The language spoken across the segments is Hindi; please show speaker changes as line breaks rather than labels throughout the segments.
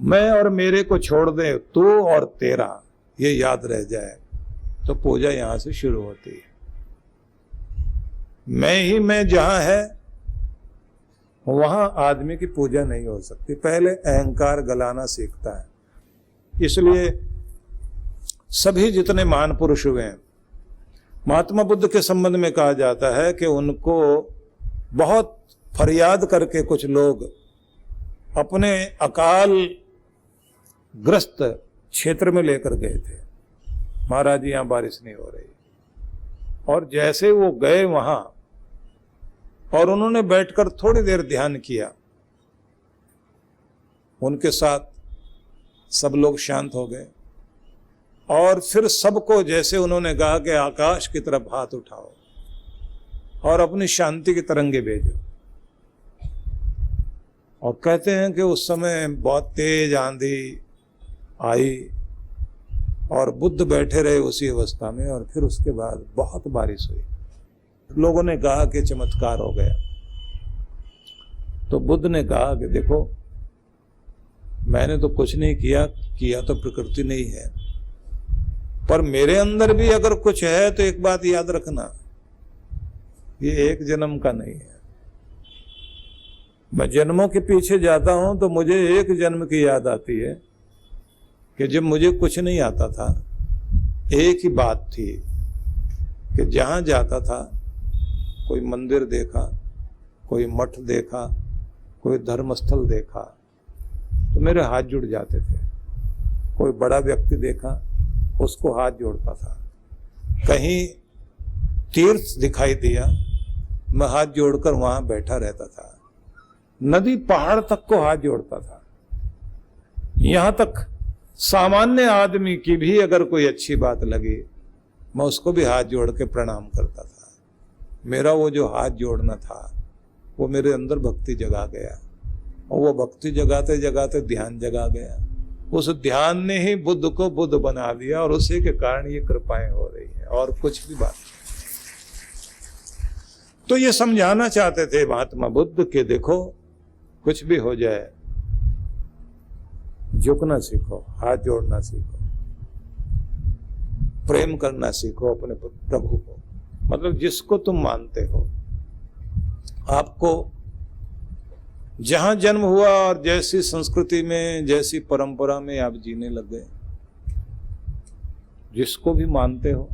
मैं और मेरे को छोड़ दे, तू और तेरा, ये याद रह जाए तो पूजा यहां से शुरू होती है। मैं ही मैं जहां है वहां आदमी की पूजा नहीं हो सकती। पहले अहंकार गलाना सीखता है। इसलिए सभी जितने महान पुरुष हुए हैं, महात्मा बुद्ध के संबंध में कहा जाता है कि उनको बहुत फरियाद करके कुछ लोग अपने अकाल ग्रस्त क्षेत्र में लेकर गए थे। महाराज यहां बारिश नहीं हो रही, और जैसे वो गए वहां और उन्होंने बैठकर थोड़ी देर ध्यान किया, उनके साथ सब लोग शांत हो गए। और फिर सबको जैसे उन्होंने कहा कि आकाश की तरफ हाथ उठाओ और अपनी शांति की तरंगे भेजो। और कहते हैं कि उस समय बहुत तेज आंधी आई और बुद्ध बैठे रहे उसी अवस्था में, और फिर उसके बाद बहुत बारिश हुई। लोगों ने कहा कि चमत्कार हो गया। तो बुद्ध ने कहा कि देखो, मैंने तो कुछ नहीं किया, किया तो प्रकृति ने ही है, पर मेरे अंदर भी अगर कुछ है तो एक बात याद रखना, ये एक जन्म का नहीं है। मैं जन्मों के पीछे जाता हूं तो मुझे एक जन्म की याद आती है कि जब मुझे कुछ नहीं आता था, एक ही बात थी कि जहां जाता था कोई मंदिर देखा, कोई मठ देखा, कोई धर्मस्थल देखा तो मेरे हाथ जुड़ जाते थे। कोई बड़ा व्यक्ति देखा, उसको हाथ जोड़ता था। कहीं तीर्थ दिखाई दिया, मैं हाथ जोड़कर वहां बैठा रहता था। नदी पहाड़ तक को हाथ जोड़ता था। यहां तक सामान्य आदमी की भी अगर कोई अच्छी बात लगी, मैं उसको भी हाथ जोड़ के प्रणाम करता था। मेरा वो जो हाथ जोड़ना था वो मेरे अंदर भक्ति जगा गया, और वो भक्ति जगाते जगाते ध्यान जगा गया। उस ध्यान ने ही बुद्ध को बुद्ध बना दिया, और उसी के कारण ये कृपाएं हो रही हैं, और कुछ भी बात। तो ये समझाना चाहते थे महात्मा बुद्ध कि देखो, कुछ भी हो जाए, झुकना सीखो, हाथ जोड़ना सीखो, प्रेम करना सीखो अपने प्रभु को, मतलब जिसको तुम मानते हो। आपको जहां जन्म हुआ और जैसी संस्कृति में, जैसी परंपरा में आप जीने लग गए, जिसको भी मानते हो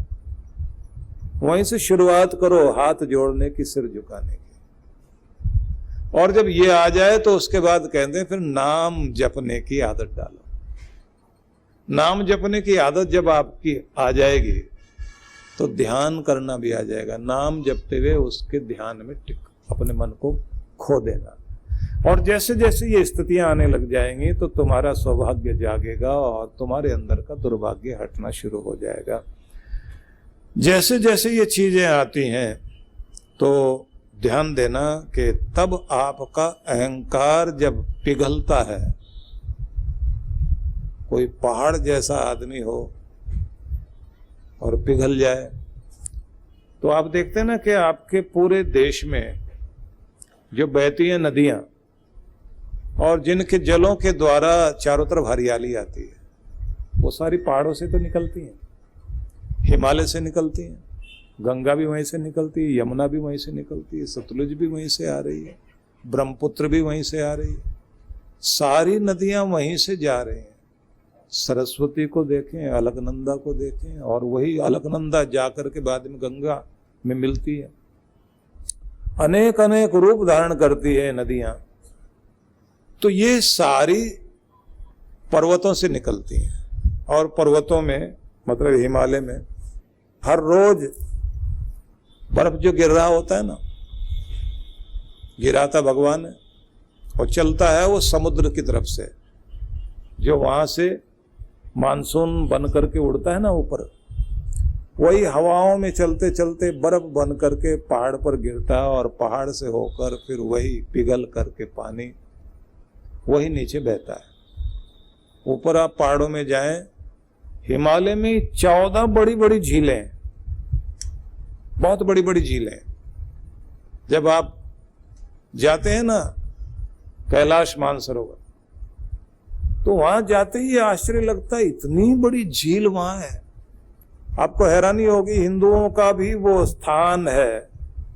वहीं से शुरुआत करो, हाथ जोड़ने की, सिर झुकाने की। और जब ये आ जाए तो उसके बाद कहते हैं फिर नाम जपने की आदत डालो। नाम जपने की आदत जब आपकी आ जाएगी तो ध्यान करना भी आ जाएगा। नाम जपते हुए उसके ध्यान में अपने मन को खो देना। और जैसे जैसे ये स्थितियां आने लग जाएंगी तो तुम्हारा सौभाग्य जागेगा और तुम्हारे अंदर का दुर्भाग्य हटना शुरू हो जाएगा। जैसे जैसे ये चीजें आती हैं तो ध्यान देना कि तब आपका अहंकार जब पिघलता है, कोई पहाड़ जैसा आदमी हो और पिघल जाए, तो आप देखते हैं ना कि आपके पूरे देश में जो बहती हैं नदियां और जिनके जलों के द्वारा चारों तरफ हरियाली आती है, वो सारी पहाड़ों से तो निकलती हैं, हिमालय से निकलती हैं, गंगा भी वहीं से निकलती है, यमुना भी वहीं से निकलती है, सतलुज भी वहीं से आ रही है, ब्रह्मपुत्र भी वहीं से आ रही है, सारी नदियां वहीं से जा रही हैं। सरस्वती को देखें, अलकनंदा को देखें, और वही अलकनंदा जाकर के बाद में गंगा में मिलती है। अनेक अनेक रूप धारण करती है नदियां। तो ये सारी पर्वतों से निकलती हैं, और पर्वतों में मतलब हिमालय में हर रोज बर्फ जो गिर रहा होता है ना, गिराता भगवान है, और चलता है वो समुद्र की तरफ से, जो वहां से मानसून बन करके उड़ता है ना ऊपर, वही हवाओं में चलते चलते बर्फ बन करके पहाड़ पर गिरता है, और पहाड़ से होकर फिर वही पिघल करके पानी वही नीचे बहता है। ऊपर आप पहाड़ों में जाएं, हिमालय में 14 बड़ी बड़ी झीलें, बहुत बड़ी बड़ी झीलें। जब आप जाते हैं ना कैलाश मानसरोवर, तो वहां जाते ही आश्चर्य लगता है, इतनी बड़ी झील वहां है। आपको हैरानी होगी, हिंदुओं का भी वो स्थान है,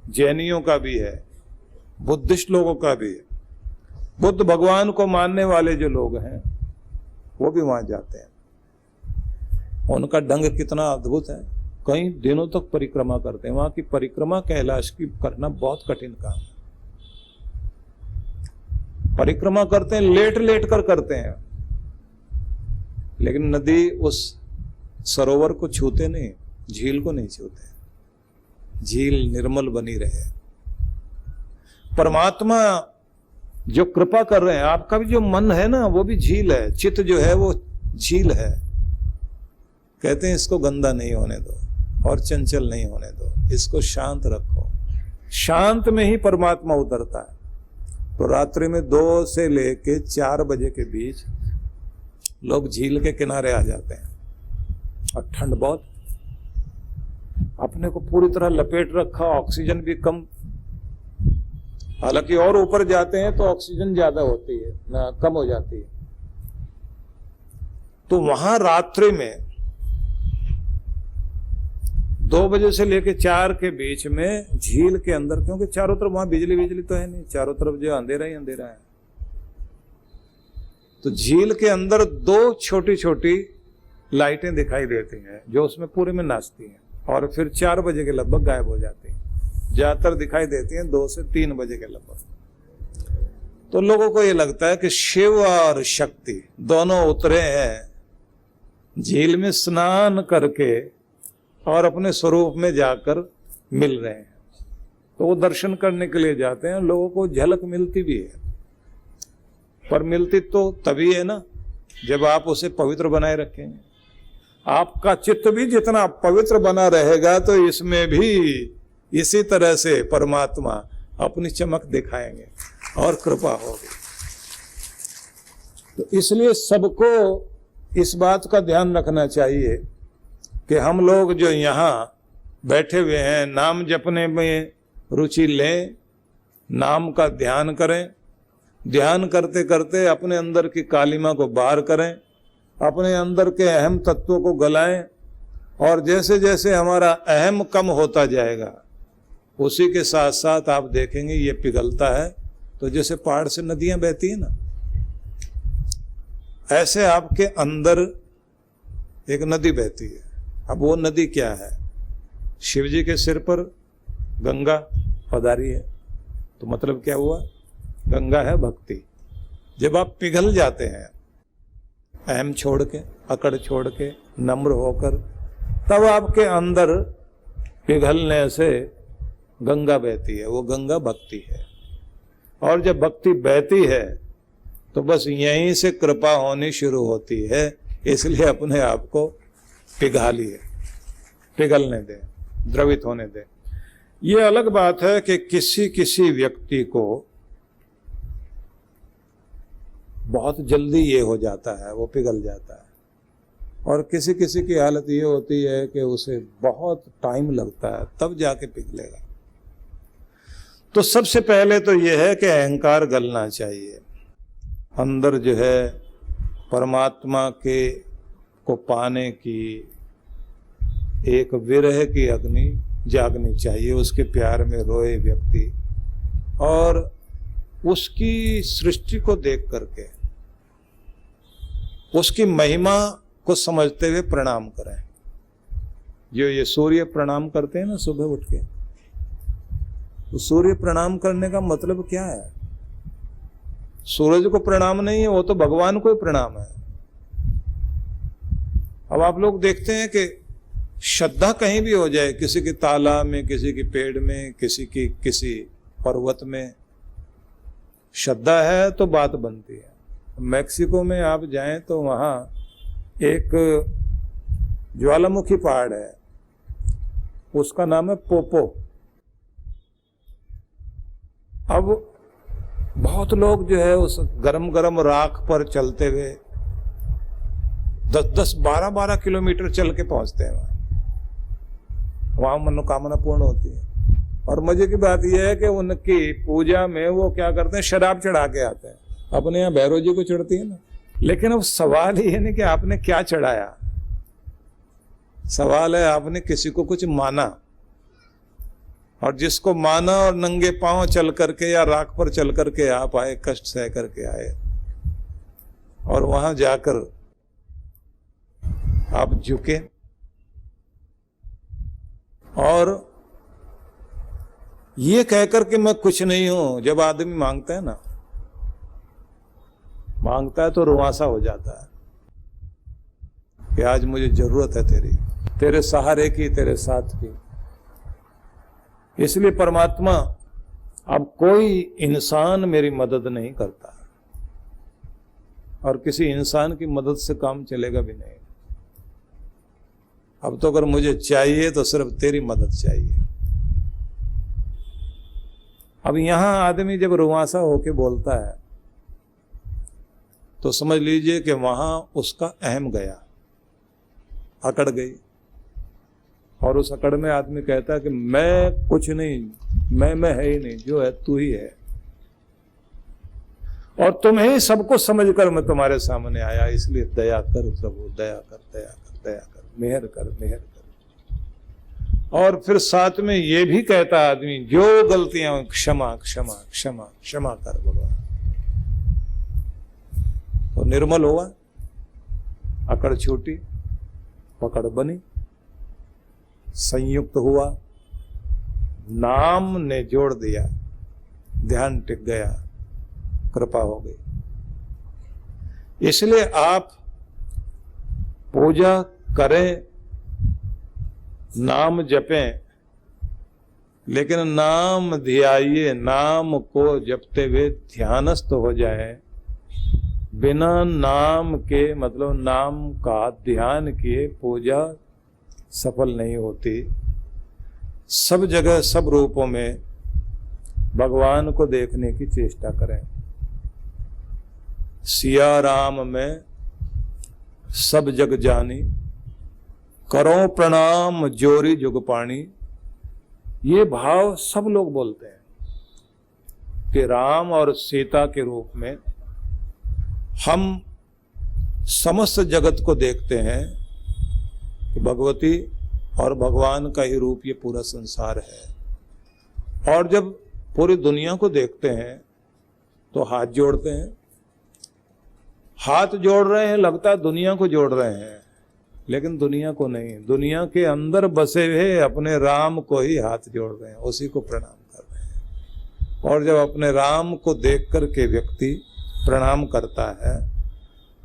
जैनियों का भी है, बुद्धिस्ट लोगों का भी है। बुद्ध भगवान को मानने वाले जो लोग हैं वो भी वहां जाते हैं। उनका ढंग कितना अद्भुत है, कई दिनों तक परिक्रमा करते हैं। वहां की परिक्रमा कैलाश की करना बहुत कठिन काम है। परिक्रमा करते हैं, लेट लेट कर करते हैं, लेकिन नदी उस सरोवर को छूते नहीं, झील को नहीं छूते। झील निर्मल बनी रहे। परमात्मा जो कृपा कर रहे हैं, आपका भी जो मन है ना वो भी झील है, चित्त जो है वो झील है। कहते हैं इसको गंदा नहीं होने दो और चंचल नहीं होने दो, इसको शांत रखो। शांत में ही परमात्मा उतरता है। तो रात्रि में 2 से लेके 4 बजे के बीच लोग झील के किनारे आ जाते हैं और ठंड बहुत, अपने को पूरी तरह लपेट रखा, ऑक्सीजन भी कम। हालांकि और ऊपर जाते हैं तो ऑक्सीजन ज्यादा होती है ना, कम हो जाती है। तो वहां रात्रि में 2 बजे से लेकर 4 के बीच में झील के अंदर, क्योंकि चारों तरफ वहां बिजली तो है नहीं, चारों तरफ जो अंधेरा ही अंधेरा है, तो झील के अंदर 2 छोटी छोटी लाइटें दिखाई देती हैं जो उसमें पूरे में नाचती हैं, और फिर 4 बजे के लगभग गायब हो जाती हैं। ज्यादातर दिखाई देती हैं 2 से 3 बजे के लगभग। तो लोगों को ये लगता है कि शिव और शक्ति दोनों उतरे हैं झील में स्नान करके और अपने स्वरूप में जाकर मिल रहे हैं। तो वो दर्शन करने के लिए जाते हैं। लोगों को झलक मिलती भी है, पर मिलती तो तभी है ना जब आप उसे पवित्र बनाए रखेंगे। आपका चित्त भी जितना पवित्र बना रहेगा तो इसमें भी इसी तरह से परमात्मा अपनी चमक दिखाएंगे और कृपा होगी। तो इसलिए सबको इस बात का ध्यान रखना चाहिए कि हम लोग जो यहाँ बैठे हुए हैं, नाम जपने में रुचि लें, नाम का ध्यान करें। ध्यान करते करते अपने अंदर की कालिमा को बाहर करें, अपने अंदर के अहम तत्वों को गलाएं, और जैसे जैसे हमारा अहम कम होता जाएगा उसी के साथ साथ आप देखेंगे ये पिघलता है। तो जैसे पहाड़ से नदियां बहती है ना, ऐसे आपके अंदर एक नदी बहती है। अब वो नदी क्या है? शिव जी के सिर पर गंगा पधारी है, तो मतलब क्या हुआ? गंगा है भक्ति। जब आप पिघल जाते हैं अहम छोड़ के, अकड़ छोड़ के, नम्र होकर, तब आपके अंदर पिघलने से गंगा बहती है। वो गंगा भक्ति है। और जब भक्ति बहती है तो बस यहीं से कृपा होनी शुरू होती है। इसलिए अपने आप को पिघालिए, पिघलने दें, द्रवित होने दें। ये अलग बात है कि किसी किसी व्यक्ति को बहुत जल्दी ये हो जाता है, वो पिघल जाता है, और किसी किसी की हालत ये होती है कि उसे बहुत टाइम लगता है तब जाके पिघलेगा। तो सबसे पहले तो यह है कि अहंकार गलना चाहिए। अंदर जो है परमात्मा के को पाने की एक विरह की अग्नि जागनी चाहिए। उसके प्यार में रोए व्यक्ति, और उसकी सृष्टि को देख करके उसकी महिमा को समझते हुए प्रणाम करें। जो ये सूर्य प्रणाम करते हैं ना सुबह उठ के, तो सूर्य प्रणाम करने का मतलब क्या है? सूरज को प्रणाम नहीं है, वो तो भगवान को ही प्रणाम है। अब आप लोग देखते हैं कि श्रद्धा कहीं भी हो जाए, किसी की तालाब में, किसी की पेड़ में, किसी की किसी पर्वत में, श्रद्धा है तो बात बनती है। मैक्सिको में आप जाएं तो वहाँ एक ज्वालामुखी पहाड़ है, उसका नाम है पोपो। अब बहुत लोग जो है उस गरम गरम राख पर चलते हुए 10-10, 12-12 किलोमीटर चल के पहुंचते हैं वहां मनोकामना पूर्ण होती है। और मजे की बात यह है कि उनकी पूजा में वो क्या करते हैं, शराब चढ़ा के आते हैं। अपने यहाँ भैरव जी को चढ़ती है ना, लेकिन अब सवाल ही है नहीं कि आपने क्या चढ़ाया, सवाल है आपने किसी को कुछ माना, और जिसको माना और नंगे पांव चल करके या राख पर चल करके आप आए, कष्ट सह करके आए, और वहां जाकर आप झुके और ये कहकर के मैं कुछ नहीं हूं। जब आदमी मांगता है ना, मांगता है तो रुआंसा हो जाता है कि आज मुझे जरूरत है तेरी, तेरे सहारे की, तेरे साथ की। इसलिए परमात्मा, अब कोई इंसान मेरी मदद नहीं करता और किसी इंसान की मदद से काम चलेगा भी नहीं। अब तो अगर मुझे चाहिए तो सिर्फ तेरी मदद चाहिए। अब यहां आदमी जब रुआंसा होके बोलता है तो समझ लीजिए कि वहां उसका अहम गया, अकड़ गई, और उस अकड़ में आदमी कहता है कि मैं कुछ नहीं, मैं है ही नहीं, जो है तू ही है, और तुम्हें सबको समझकर मैं तुम्हारे सामने आया, इसलिए दया कर प्रभु, दया कर, दया कर, दया कर, मेहर कर, मेहर कर। और फिर साथ में ये भी कहता आदमी, जो गलतियां, क्षमा क्षमा क्षमा क्षमा कर भगवान। तो निर्मल हुआ, अकड़ छूटी, पकड़ बनी, संयुक्त हुआ, नाम ने जोड़ दिया, ध्यान टिक गया, कृपा हो गई। इसलिए आप पूजा करें, नाम जपें, लेकिन नाम ध्याइए, नाम को जपते हुए ध्यानस्थ हो जाए। बिना नाम के, मतलब नाम का ध्यान किए पूजा सफल नहीं होती। सब जगह, सब रूपों में भगवान को देखने की चेष्टा करें। सिया राम में सब जग जानी, करो प्रणाम जोरी जुग पाणी। ये भाव सब लोग बोलते हैं कि राम और सीता के रूप में हम समस्त जगत को देखते हैं कि भगवती और भगवान का ही रूप ये पूरा संसार है। और जब पूरी दुनिया को देखते हैं तो हाथ जोड़ते हैं, हाथ जोड़ रहे हैं, लगता है दुनिया को जोड़ रहे हैं, लेकिन दुनिया को नहीं, दुनिया के अंदर बसे हुए अपने राम को ही हाथ जोड़ रहे हैं, उसी को प्रणाम कर रहे हैं। और जब अपने राम को देख करके व्यक्ति प्रणाम करता है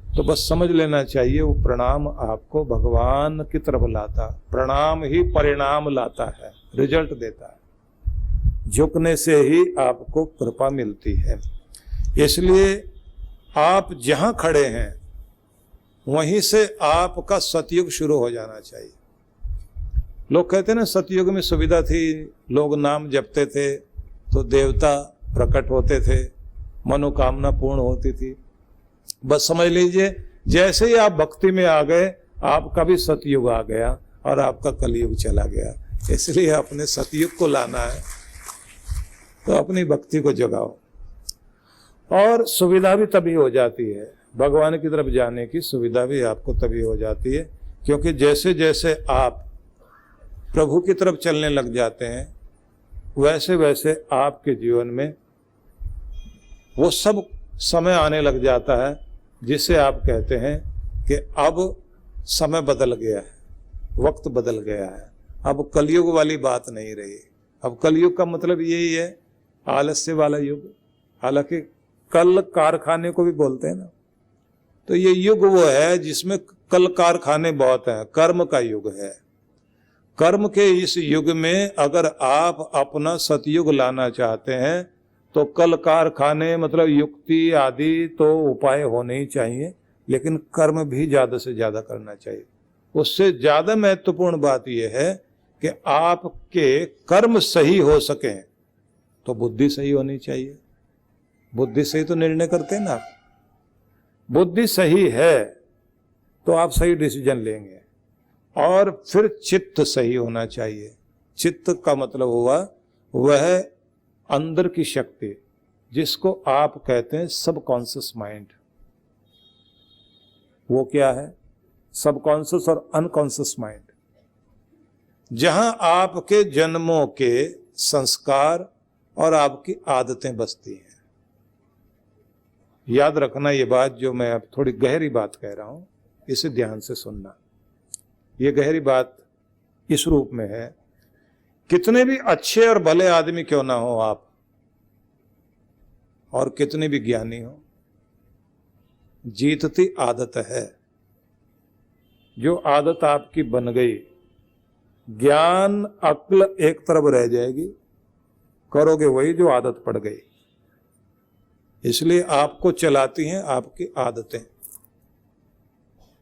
तो बस समझ लेना चाहिए वो प्रणाम आपको भगवान की तरफ लाता, प्रणाम ही परिणाम लाता है, रिजल्ट देता है। झुकने से ही आपको कृपा मिलती है। इसलिए आप जहां खड़े हैं वहीं से आपका सतयुग शुरू हो जाना चाहिए। लोग कहते हैं ना, सतयुग में सुविधा थी, लोग नाम जपते थे तो देवता प्रकट होते थे, मनोकामना पूर्ण होती थी। बस समझ लीजिए जैसे ही आप भक्ति में आ गए, आपका भी सतयुग आ गया और आपका कलयुग चला गया। इसलिए अपने सतयुग को लाना है तो अपनी भक्ति को जगाओ, और सुविधा भी तभी हो जाती है, भगवान की तरफ जाने की सुविधा भी आपको तभी हो जाती है, क्योंकि जैसे जैसे आप प्रभु की तरफ चलने लग जाते हैं वैसे वैसे आपके जीवन में वो सब समय आने लग जाता है जिसे आप कहते हैं कि अब समय बदल गया है, वक्त बदल गया है, अब कलयुग वाली बात नहीं रही। अब कलयुग का मतलब यही है, आलस्य वाला युग। हालांकि कल कारखाने को भी बोलते हैं ना, तो ये युग वो है जिसमें कल कारखाने बहुत हैं, कर्म का युग है। कर्म के इस युग में अगर आप अपना सतयुग लाना चाहते हैं तो कल कारखाने मतलब युक्ति आदि तो उपाय होने ही चाहिए, लेकिन कर्म भी ज्यादा से ज्यादा करना चाहिए। उससे ज्यादा महत्वपूर्ण बात यह है कि आपके कर्म सही हो सकें तो बुद्धि सही होनी चाहिए। बुद्धि सही तो निर्णय करते हैं ना, बुद्धि सही है तो आप सही डिसीजन लेंगे। और फिर चित्त सही होना चाहिए। चित्त का मतलब हुआ वह अंदर की शक्ति जिसको आप कहते हैं सबकॉन्शियस माइंड। वो क्या है? सबकॉन्शियस और अनकॉन्शियस माइंड, जहां आपके जन्मों के संस्कार और आपकी आदतें बसती हैं। याद रखना ये बात, जो मैं अब थोड़ी गहरी बात कह रहा हूं, इसे ध्यान से सुनना। ये गहरी बात इस रूप में है, कितने भी अच्छे और भले आदमी क्यों ना हो आप, और कितने भी ज्ञानी हो, जीतती आदत है। जो आदत आपकी बन गई, ज्ञान अक्ल एक तरफ रह जाएगी, करोगे वही जो आदत पड़ गई। इसलिए आपको चलाती हैं आपकी आदतें।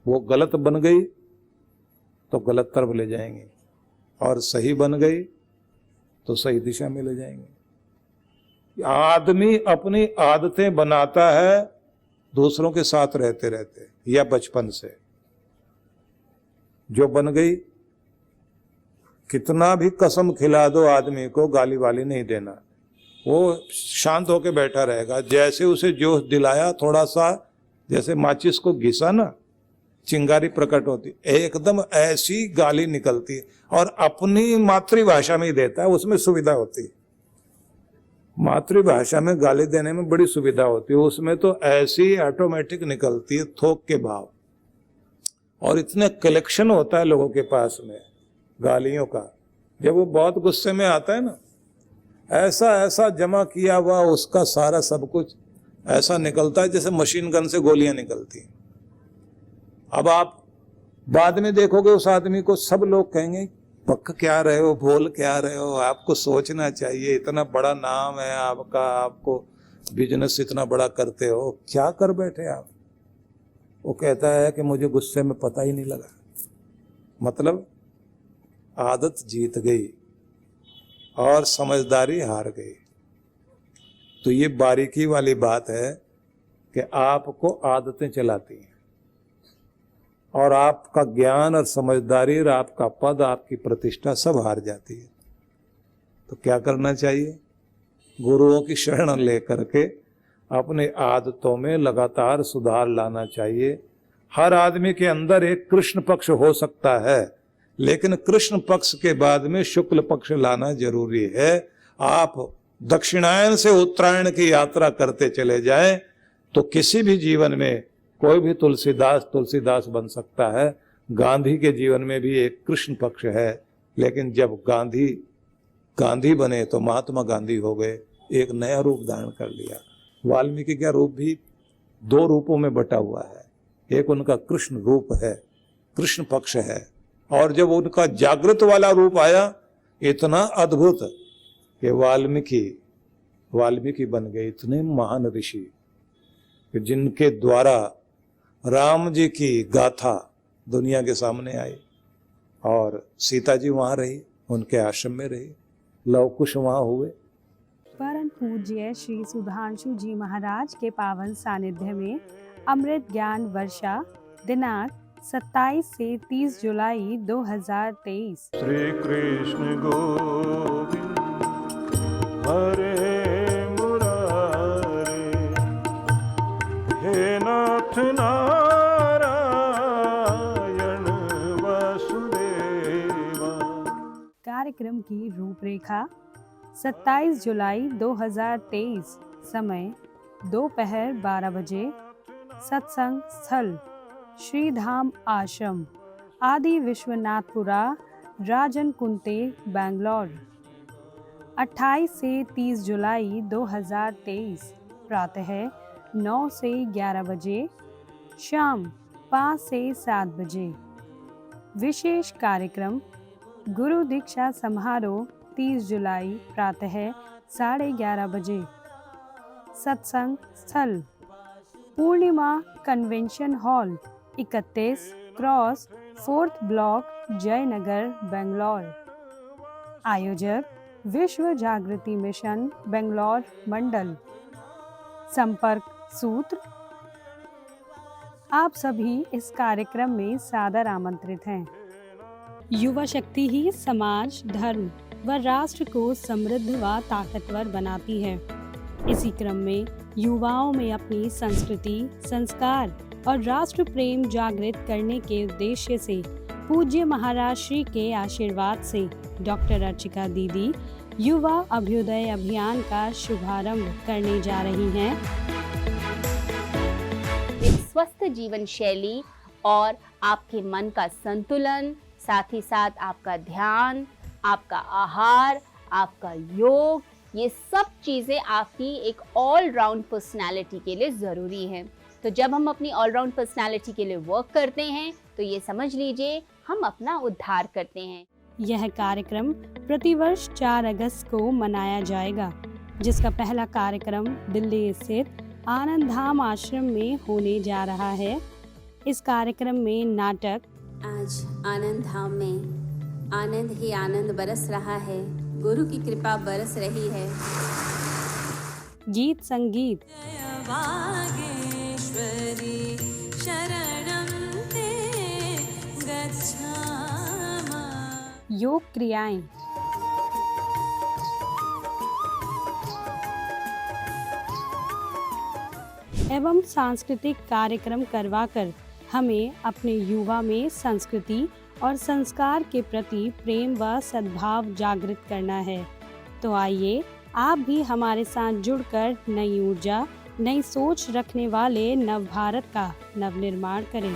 वो गलत बन गई तो गलत तरफ ले जाएंगे, और सही बन गई तो सही दिशा में ले जाएंगे। आदमी अपनी आदतें बनाता है दूसरों के साथ रहते रहते, या बचपन से जो बन गई। कितना भी कसम खिला दो आदमी को, गाली वाली नहीं देना, वो शांत होकर बैठा रहेगा। जैसे उसे जोश दिलाया, थोड़ा सा जैसे माचिस को घिसा ना, चिंगारी प्रकट होती, एकदम ऐसी गाली निकलती है। और अपनी मातृभाषा में ही देता है, उसमें सुविधा होती है। मातृभाषा में गाली देने में बड़ी सुविधा होती है, उसमें तो ऐसी ऑटोमेटिक निकलती है, थोक के भाव। और इतने कलेक्शन होता है लोगों के पास में गालियों का। जब वो बहुत गुस्से में आता है ना, ऐसा ऐसा जमा किया हुआ उसका सारा सब कुछ ऐसा निकलता है जैसे मशीन गन से गोलियां निकलती हैं। अब आप बाद में देखोगे उस आदमी को, सब लोग कहेंगे पक क्या रहे हो, बोल क्या रहे हो, आपको सोचना चाहिए, इतना बड़ा नाम है आपका, आपको बिजनेस इतना बड़ा करते हो, क्या कर बैठे आप। वो कहता है कि मुझे गुस्से में पता ही नहीं लगा। मतलब आदत जीत गई और समझदारी हार गई। तो ये बारीकी वाली बात है कि आपको आदतें चलाती हैं, और आपका ज्ञान और समझदारी और आपका पद, आपकी प्रतिष्ठा सब हार जाती है। तो क्या करना चाहिए? गुरुओं की शरण लेकर के अपने आदतों में लगातार सुधार लाना चाहिए। हर आदमी के अंदर एक कृष्ण पक्ष हो सकता है, लेकिन कृष्ण पक्ष के बाद में शुक्ल पक्ष लाना जरूरी है। आप दक्षिणायन से उत्तरायण की यात्रा करते चले जाएं तो किसी भी जीवन में कोई भी तुलसीदास बन सकता है। गांधी के जीवन में भी एक कृष्ण पक्ष है, लेकिन जब गांधी बने तो महात्मा गांधी हो गए, एक नया रूप धारण कर लिया। वाल्मीकि का रूप भी दो रूपों में बटा हुआ है, एक उनका कृष्ण रूप है, कृष्ण पक्ष है, और जब उनका जागृत वाला रूप आया, इतना अद्भुत कि वाल्मीकि बन गए इतने महान ऋषि कि जिनके द्वारा राम जी की गाथा दुनिया के सामने आई, और सीता जी वहां रही, उनके आश्रम में रही, लव कुश वहां हुए।
परम पूज्य श्री सुधांशु जी महाराज के पावन सानिध्य में अमृत ज्ञान वर्षा दिनांक 27 से 30 जुलाई 2023।
श्री कृष्ण गोविंद हरे मुरारे, हे नाथ नारायण वसुदेवा।
कार्यक्रम की रूपरेखा 27 जुलाई 2023, समय दोपहर 12 बजे। सत्संग स्थल श्री धाम आश्रम, आदि विश्वनाथपुरा, राजन कुंते, बैंगलोर। 28 से 30 जुलाई 2023, प्रातः 9 से 11 बजे, शाम 5 से 7 बजे। विशेष कार्यक्रम गुरु दीक्षा समारोह 30 जुलाई प्रातः 11:30 बजे। सत्संग स्थल Purnima convention hall, 31 cross 4th block, Jayanagar, Bangalore. आयोजक विश्व जागृति मिशन बेंगलोर मंडल। संपर्क सूत्र। आप सभी इस कार्यक्रम में सादर आमंत्रित हैं। युवा शक्ति ही समाज, धर्म व राष्ट्र को समृद्ध व ताकतवर बनाती है। इसी क्रम में युवाओं में अपनी संस्कृति, संस्कार और राष्ट्र प्रेम जागृत करने के उद्देश्य से पूज्य महाराज श्री के आशीर्वाद से डॉक्टर अर्चिका दीदी युवा अभ्युदय अभियान का शुभारंभ करने जा रही हैं।
एक स्वस्थ जीवन शैली और आपके मन का संतुलन, साथ ही साथ आपका ध्यान, आपका आहार, आपका योग, ये सब चीज़ें आपकी एक ऑलराउंड पर्सनालिटी के लिए ज़रूरी हैं। तो जब हम अपनी ऑलराउंड पर्सनालिटी के लिए वर्क करते हैं तो ये समझ लीजिए हम अपना उद्धार करते हैं।
यह कार्यक्रम प्रतिवर्ष 4 अगस्त को मनाया जाएगा, जिसका पहला कार्यक्रम दिल्ली स्थित आनंद धाम आश्रम में होने जा रहा है। इस कार्यक्रम में नाटक,
आज आनंद धाम में आनंद ही आनंद बरस रहा है, गुरु की कृपा बरस रही है।
गीत संगीत, योग क्रियाएं, एवं सांस्कृतिक कार्यक्रम करवाकर हमें अपने युवा में संस्कृति और संस्कार के प्रति प्रेम व सद्भाव जागृत करना है। तो आइए आप भी हमारे साथ जुड़कर नई ऊर्जा, नई सोच रखने वाले नव भारत का नवनिर्माण करें।